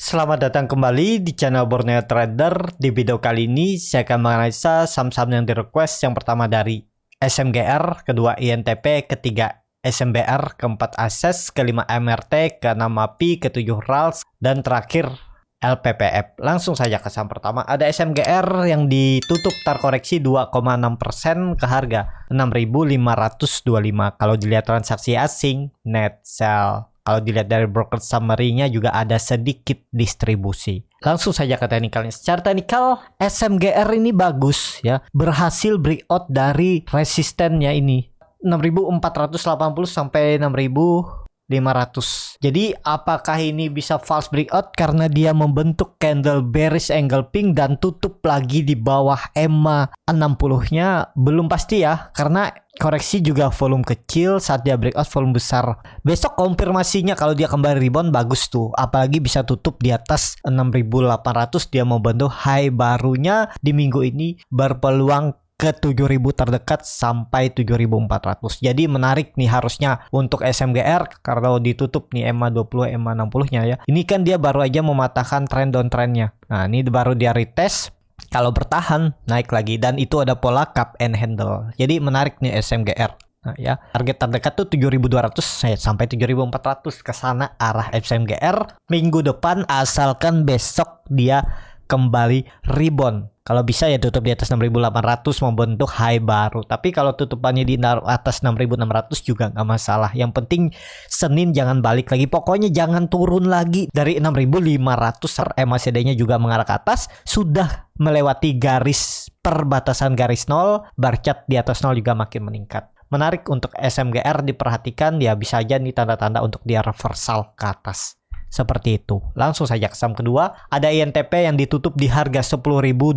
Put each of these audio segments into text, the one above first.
Selamat datang kembali di channel Borneo Trader. Di video kali ini saya akan menganalisa saham-saham yang di request. Yang pertama dari SMGR, kedua INTP, ketiga SMBR, keempat ASES, kelima MRT, keenam MAPI, ketujuh RALS, dan terakhir LPPF. Langsung saja ke saham pertama. Ada SMGR yang ditutup terkoreksi 2,6% ke harga 6.525. Kalau dilihat transaksi asing, net sell. Kalau dilihat dari broker summary-nya juga ada sedikit distribusi. Langsung saja ke teknikalnya. Secara teknikal, SMGR ini bagus ya. Berhasil breakout dari resistennya ini. 6.480 sampai 6.500. Jadi apakah ini bisa false breakout karena dia membentuk candle bearish angle pink dan tutup lagi di bawah EMA 60-nya? Belum pasti ya, karena koreksi juga volume kecil, saat dia breakout volume besar. Besok konfirmasinya kalau dia kembali rebound bagus tuh. Apalagi bisa tutup di atas 6.800, dia membentuk high barunya di minggu ini, berpeluang ke 7.000 terdekat sampai 7.400. Jadi menarik nih harusnya untuk SMGR kalau ditutup nih EMA 20, EMA 60-nya ya. Ini kan dia baru aja mematahkan trend downtrendnya. Nah, ini baru dia retest. Kalau bertahan naik lagi dan itu ada pola cup and handle. Jadi menarik nih SMGR. Nah, ya, target terdekat tuh 7.200 sampai 7.400 ke sana arah SMGR minggu depan asalkan besok dia kembali rebound. Kalau bisa ya tutup di atas 6.800 membentuk high baru. Tapi kalau tutupannya di atas 6.600 juga nggak masalah. Yang penting Senin jangan balik lagi. Pokoknya jangan turun lagi dari 6.500. MACD-nya juga mengarah ke atas. Sudah melewati garis perbatasan garis 0. Bar chart di atas 0 juga makin meningkat. Menarik untuk SMGR diperhatikan. Ya bisa aja nih tanda-tanda untuk dia reversal ke atas. Seperti itu. Langsung saja ke saham kedua. Ada INTP yang ditutup di harga 10.200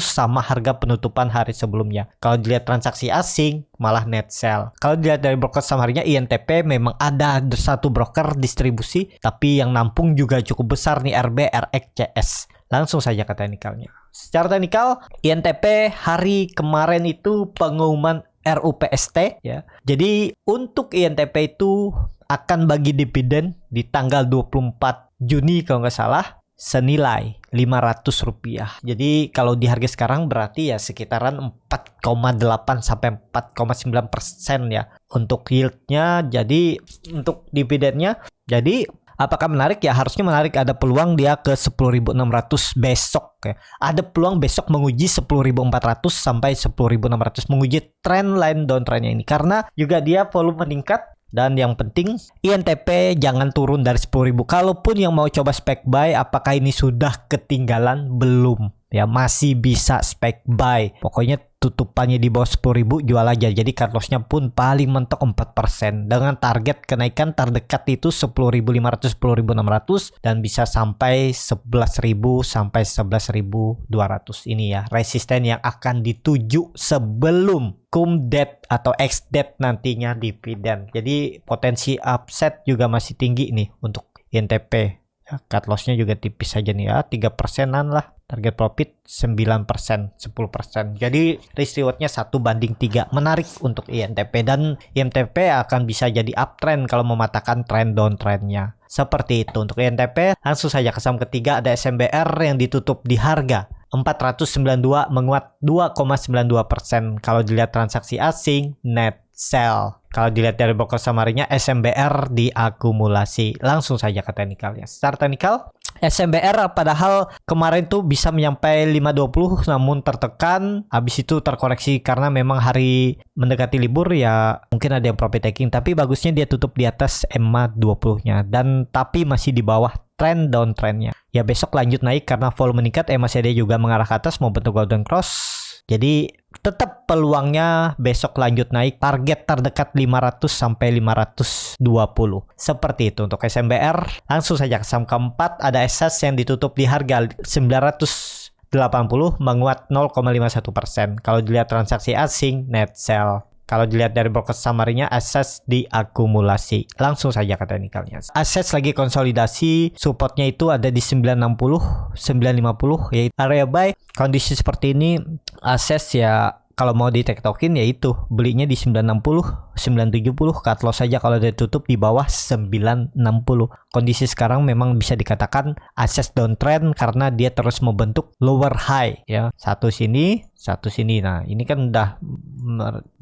sama harga penutupan hari sebelumnya. Kalau dilihat transaksi asing malah net sell. Kalau dilihat dari broker summary-nya INTP memang ada satu broker distribusi, tapi yang nampung juga cukup besar nih RB, RX, CS. Langsung saja ke teknikalnya. Secara teknikal INTP hari kemarin itu pengumuman RUPST ya. Jadi untuk INTP itu akan bagi dividen di tanggal 24 Juni kalau nggak salah senilai Rp500. Jadi kalau di harga sekarang berarti ya sekitaran 4,8 sampai 4,9% ya untuk yieldnya. Jadi untuk dividennya, jadi apakah menarik? Ya harusnya menarik, ada peluang dia ke 10.600 besok ya. Ada peluang besok menguji 10.400 sampai 10.600, menguji trend line downtrendnya ini karena juga dia volume meningkat. Dan yang penting INTP jangan turun dari 10.000. Kalaupun yang mau coba spek buy, apakah ini sudah ketinggalan? Belum. Ya masih bisa spek buy. Pokoknya tutupannya di bawah 10.000 jual aja. Jadi cut loss-nya pun paling mentok 4%. Dengan target kenaikan terdekat itu 10.500, 10.600 dan bisa sampai 11.000 sampai 11.200. Ini ya resisten yang akan dituju sebelum cum date atau ex date nantinya dividen. Jadi potensi upset juga masih tinggi nih untuk INTP. Ya, cut loss-nya juga tipis aja nih ya, 3%-an lah. Target profit 9%, 10%. Jadi risk reward-nya 1:3. Menarik untuk INTP dan INTP akan bisa jadi uptrend kalau mematahkan trend downtrend-nya. Seperti itu untuk INTP. Langsung saja ke saham ketiga ada SMBR yang ditutup di harga 492 menguat 2,92%. Kalau dilihat transaksi asing net sell. Kalau dilihat dari broker summary-nya SMBR diakumulasi. Langsung saja ke teknikalnya. Secara teknikal SMBR padahal kemarin tuh bisa menyampai 520 namun tertekan, habis itu terkoreksi karena memang hari mendekati libur ya mungkin ada yang profit taking, tapi bagusnya dia tutup di atas EMA 20-nya dan tapi masih di bawah trend downtrendnya. Ya besok lanjut naik karena volume meningkat, MACD juga mengarah ke atas mau bentuk golden cross. Jadi tetap peluangnya besok lanjut naik, target terdekat 500 sampai 520. Seperti itu untuk SMBR. Langsung saja ke saham keempat ada ASES yang ditutup di harga 980 menguat 0,51%. Kalau dilihat transaksi asing net sell. Kalau dilihat dari broker summary-nya ASES diakumulasi. Langsung saja ke teknikalnya. ASES lagi konsolidasi, supportnya itu ada di 960, 950 yaitu area buy. Kondisi seperti ini ASES ya kalau mau ditektokin ya itu belinya di 960, 970, cut loss saja kalau dia tutup di bawah 960. Kondisi sekarang memang bisa dikatakan ases downtrend karena dia terus membentuk lower high ya. Satu sini, satu sini. Nah, ini kan udah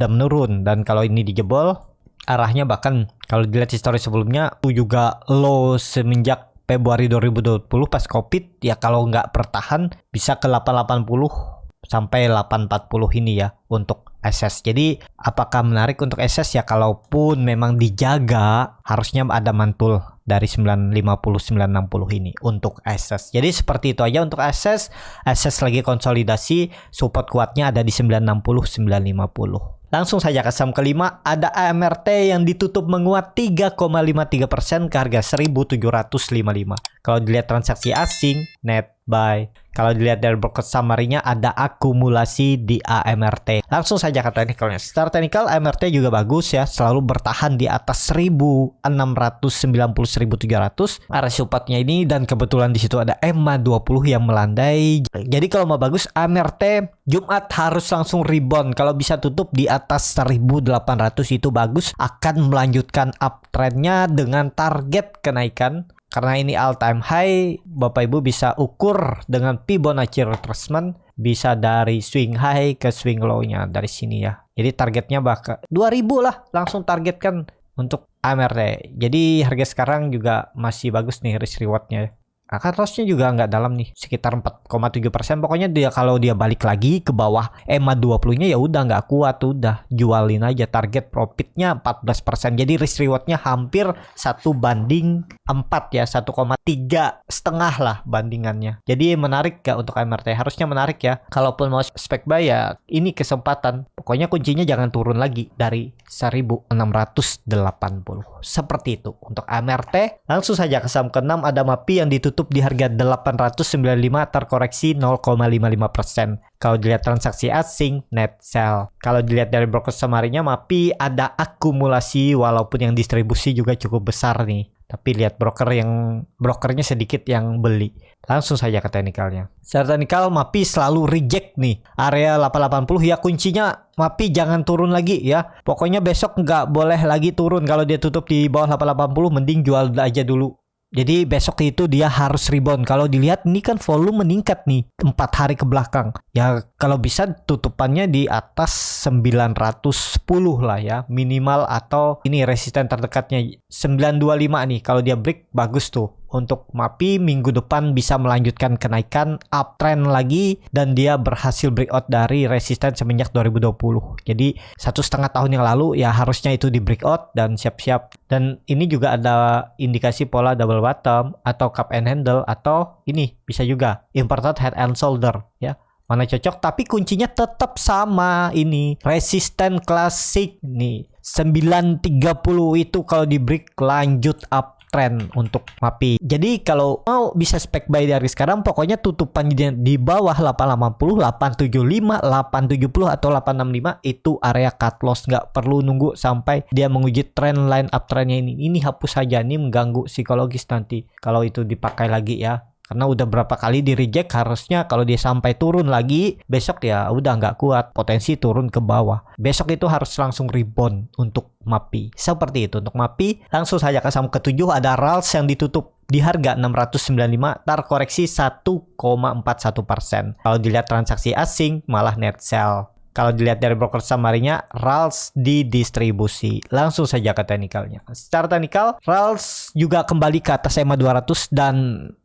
menurun dan kalau ini dijebol arahnya bahkan kalau dilihat histori sebelumnya itu juga low semenjak Februari 2020 pas Covid ya, kalau nggak bertahan bisa ke 880 sampai 840 ini ya untuk SS. Jadi apakah menarik untuk SS ya, kalaupun memang dijaga harusnya ada mantul dari 950 960 ini untuk SS. Jadi seperti itu aja untuk SS. SS lagi konsolidasi, support kuatnya ada di 960 950. Langsung saja ke saham kelima, ada AMRT yang ditutup menguat 3,53% ke harga 1755. Kalau dilihat transaksi asing, net buy. Kalau dilihat dari broker summary-nya ada akumulasi di AMRT. Langsung saja ke teknikalnya. Secara teknikal AMRT juga bagus ya, selalu bertahan di atas 1690 1700 area supportnya ini, dan kebetulan di situ ada EMA 20 yang melandai. Jadi kalau mau bagus AMRT Jumat harus langsung rebound. Kalau bisa tutup di atas 1800 itu bagus, akan melanjutkan uptrendnya dengan target kenaikan. Karena ini all time high, Bapak Ibu bisa ukur dengan Fibonacci retracement, bisa dari swing high ke swing low-nya dari sini ya. Jadi targetnya bahkan 2000 lah, langsung targetkan untuk AMRT. Jadi harga sekarang juga masih bagus nih risk reward-nya. Cut loss-nya juga nggak dalam nih, sekitar 4,7%. Pokoknya dia kalau dia balik lagi ke bawah EMA 20-nya ya udah nggak kuat, udah jualin aja. Target profitnya 14%. Jadi risk reward-nya hampir 1:4 ya, 1,3 setengah lah bandingannya. Jadi menarik gak untuk MRT? Harusnya menarik ya. Kalaupun mau spek buy ya ini kesempatan. Pokoknya kuncinya jangan turun lagi dari 1680. Seperti itu untuk MRT. Langsung saja ke saham ke-6, ada MAPI yang ditutup di harga 895, terkoreksi 0,55%. Kalau dilihat transaksi asing, net sell. Kalau dilihat dari broker summary-nya, MAPI ada akumulasi walaupun yang distribusi juga cukup besar nih. Tapi lihat brokernya sedikit yang beli. Langsung saja ke teknikalnya. Secara teknikal MAPI selalu reject nih. Area 880 ya, kuncinya MAPI jangan turun lagi ya. Pokoknya besok nggak boleh lagi turun. Kalau dia tutup di bawah 880 mending jual aja dulu. Jadi besok itu dia harus rebound. Kalau dilihat ini kan volume meningkat nih 4 hari ke belakang. Ya kalau bisa tutupannya di atas 910 lah ya minimal, atau ini resisten terdekatnya 925 nih. Kalau dia break bagus tuh. Untuk MAPI minggu depan bisa melanjutkan kenaikan uptrend lagi, dan dia berhasil breakout dari resisten semenjak 2020. Jadi 1,5 tahun yang lalu ya harusnya itu di breakout dan siap-siap. Dan ini juga ada indikasi pola double bottom atau cup and handle, atau ini bisa juga inverted head and shoulder ya. Mana cocok, tapi kuncinya tetap sama, ini resisten klasik nih 930 itu kalau di break lanjut up trend untuk MAPI. Jadi kalau mau bisa spek buy dari sekarang, pokoknya tutupannya di bawah 880, 875, 870 atau 865 itu area cut loss. Nggak perlu nunggu sampai dia menguji trend line uptrendnya ini. Ini hapus saja, ini mengganggu psikologis nanti kalau itu dipakai lagi ya. Karena udah berapa kali di reject, harusnya kalau dia sampai turun lagi besok ya udah nggak kuat, potensi turun ke bawah. Besok itu harus langsung rebound untuk MAPI. Seperti itu untuk MAPI. Langsung saja ke saham ke-7, ada RALS yang ditutup di harga 695, terkoreksi 1,41%. Kalau dilihat transaksi asing malah net sell. Kalau dilihat dari broker summary-nya, RALS didistribusi. Langsung saja ke teknikalnya. Secara teknikal, RALS juga kembali ke atas EMA 200 dan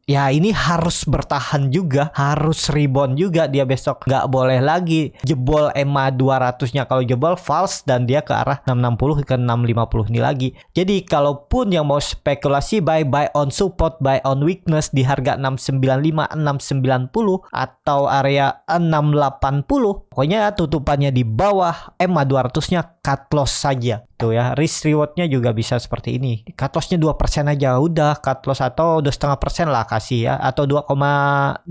ya ini harus bertahan juga, harus rebound juga dia besok. Nggak boleh lagi jebol EMA 200-nya. Kalau jebol false dan dia ke arah 660 ke 650 ini lagi. Jadi kalaupun yang mau spekulasi buy on support, buy on weakness di harga 695, 690 atau area 680. Pokoknya tutupannya di bawah EMA 200-nya cut loss saja. Tuh ya, risk rewardnya juga bisa seperti ini. Cut lossnya 2% aja udah cut loss, atau 2,5% lah kasih ya, atau 2,2%.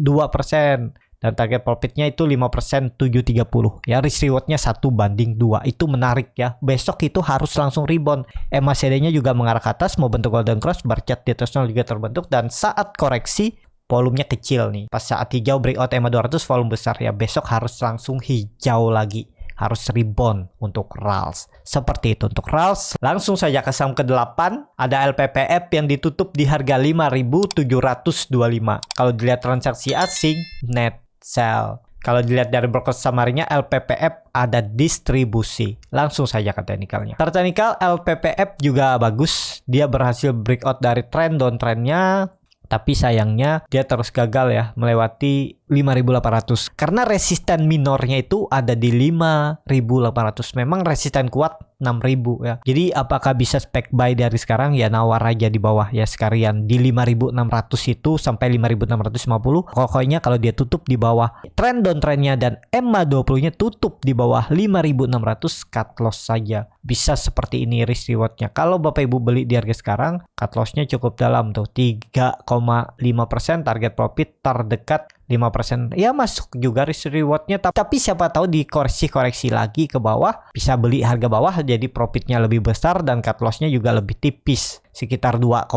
Dan target profitnya itu 5%, 730 ya. Risk rewardnya 1:2. Itu menarik ya. Besok itu harus langsung rebound. MACD-nya juga mengarah ke atas, mau bentuk golden cross, bercat di atas 0 juga terbentuk. Dan saat koreksi volumenya kecil nih. Pas saat hijau breakout EMA 200 volume besar ya. Besok harus langsung hijau lagi harus rebound untuk RALS. Seperti itu untuk RALS. Langsung saja ke saham ke-8, ada LPPF yang ditutup di harga 5.725. Kalau dilihat transaksi asing, net sell. Kalau dilihat dari broker summary-nya, LPPF ada distribusi. Langsung saja ke teknikalnya. Technical LPPF juga bagus. Dia berhasil breakout dari trend downtrend-nya. Tapi sayangnya dia terus gagal ya melewati 5.800. Karena resisten minornya itu ada di 5.800. Memang resisten kuat 6.000 ya. Jadi apakah bisa spec buy dari sekarang? Ya nawar aja di bawah ya sekalian. Di 5.600 itu sampai 5.650. Pokoknya kalau dia tutup di bawah trend downtrendnya dan EMA 20-nya tutup di bawah 5.600, cut loss saja. Bisa seperti ini risk rewardnya. Kalau Bapak Ibu beli di harga sekarang, cut lossnya cukup dalam tuh 3,5%, target profit terdekat 5%. Ya masuk juga risk rewardnya, tapi siapa tahu di koreksi lagi ke bawah, bisa beli harga bawah jadi profitnya lebih besar dan cut lossnya juga lebih tipis, sekitar 2,2%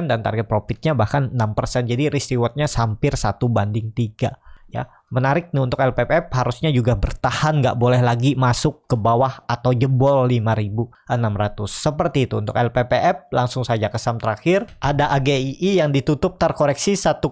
dan target profitnya bahkan 6%. Jadi risk rewardnya hampir 1:3 ya. Menarik nih untuk LPPF, harusnya juga bertahan, nggak boleh lagi masuk ke bawah atau jebol 5.600. Seperti itu untuk LPPF. Langsung saja ke saham terakhir, ada AGII yang ditutup terkoreksi 1,5%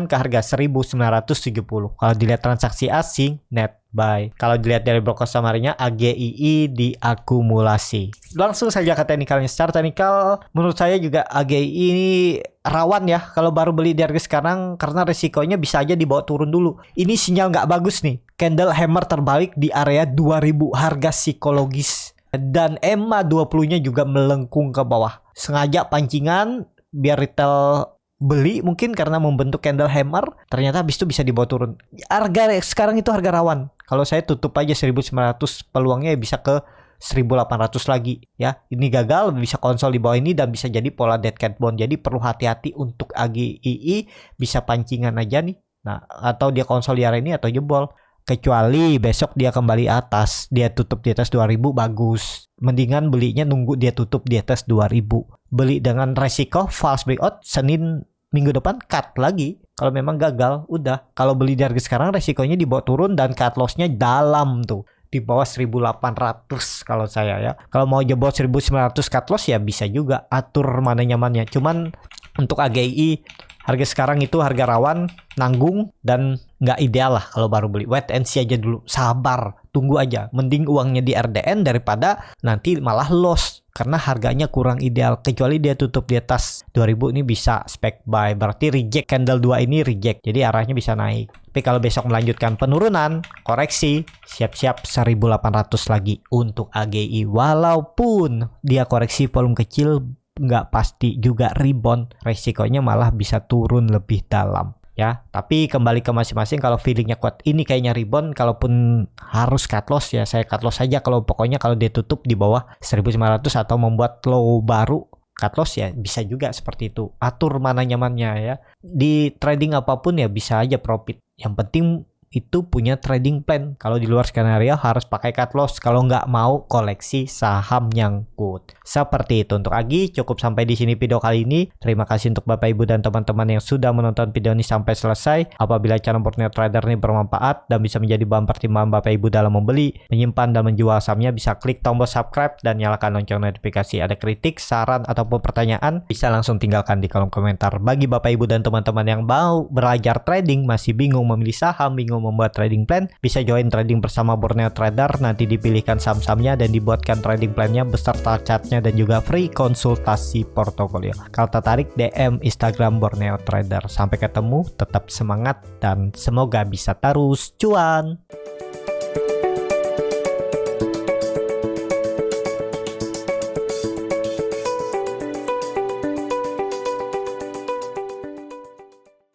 ke harga 1.970. Kalau dilihat transaksi asing, net buy. Kalau dilihat dari broker summary-nya, AGII diakumulasi. Langsung saja ke teknikalnya. Secara teknikal, menurut saya juga AGII ini rawan ya kalau baru beli di harga sekarang, karena resikonya bisa aja dibawa turun dulu. Ini sinyal nggak bagus nih. Candle hammer terbalik di area 2000 harga psikologis. Dan EMA 20-nya juga melengkung ke bawah. Sengaja pancingan biar retail beli mungkin karena membentuk candle hammer. Ternyata habis itu bisa dibawa turun. Harga sekarang itu harga rawan. Kalau saya tutup aja 1.900, peluangnya bisa ke 1.800 lagi ya. Ini gagal bisa konsol di bawah ini dan bisa jadi pola dead cat bond. Jadi perlu hati-hati untuk AGII, bisa pancingan aja nih. Nah, atau dia konsol di area ini atau jebol. Kecuali besok dia kembali atas, dia tutup di atas 2000, bagus. Mendingan belinya nunggu dia tutup di atas 2000. Beli dengan resiko false breakout, Senin minggu depan cut lagi. Kalau memang gagal, udah. Kalau beli di harga sekarang resikonya dibawa turun dan cut loss-nya dalam tuh. Di bawah 1.800 kalau saya ya. Kalau mau jebol 1.900 cut loss ya bisa juga, atur mana nyamannya. Cuman untuk AGI harga sekarang itu harga rawan, nanggung, dan nggak ideal lah kalau baru beli. Wait and see aja dulu, sabar, tunggu aja. Mending uangnya di RDN daripada nanti malah loss karena harganya kurang ideal. Kecuali dia tutup di atas 2000, ini bisa spec buy, berarti reject. Candle 2 ini reject, jadi arahnya bisa naik. Tapi kalau besok melanjutkan penurunan, koreksi, siap-siap 1.800 lagi untuk AGI. Walaupun dia koreksi volume kecil, nggak pasti juga rebound, resikonya malah bisa turun lebih dalam ya. Tapi kembali ke masing-masing, kalau feelingnya kuat ini kayaknya rebound, kalaupun harus cut loss ya saya cut loss saja. Kalau pokoknya kalau dia tutup di bawah 1.900 atau membuat low baru, cut loss ya bisa juga seperti itu. Atur mana nyamannya ya. Di trading apapun ya bisa aja profit, yang penting itu punya trading plan. Kalau di luar skenario harus pakai cut loss kalau nggak mau koleksi saham nyangkut. Seperti itu untuk Agi. Cukup sampai di sini video kali ini. Terima kasih untuk Bapak Ibu dan teman-teman yang sudah menonton video ini sampai selesai. Apabila channel Borneo Trader ini bermanfaat dan bisa menjadi bahan pertimbangan Bapak Ibu dalam membeli, menyimpan dan menjual sahamnya, bisa klik tombol subscribe dan nyalakan lonceng notifikasi. Ada kritik, saran ataupun pertanyaan, bisa langsung tinggalkan di kolom komentar. Bagi Bapak Ibu dan teman-teman yang mau belajar trading, masih bingung memilih saham, bingung membuat trading plan, bisa join trading bersama Borneo Trader. Nanti dipilihkan saham-sahamnya dan dibuatkan trading plannya beserta chartnya dan juga free konsultasi portofolio. Kalau tertarik, DM Instagram Borneo Trader. Sampai ketemu, tetap semangat dan semoga bisa terus cuan.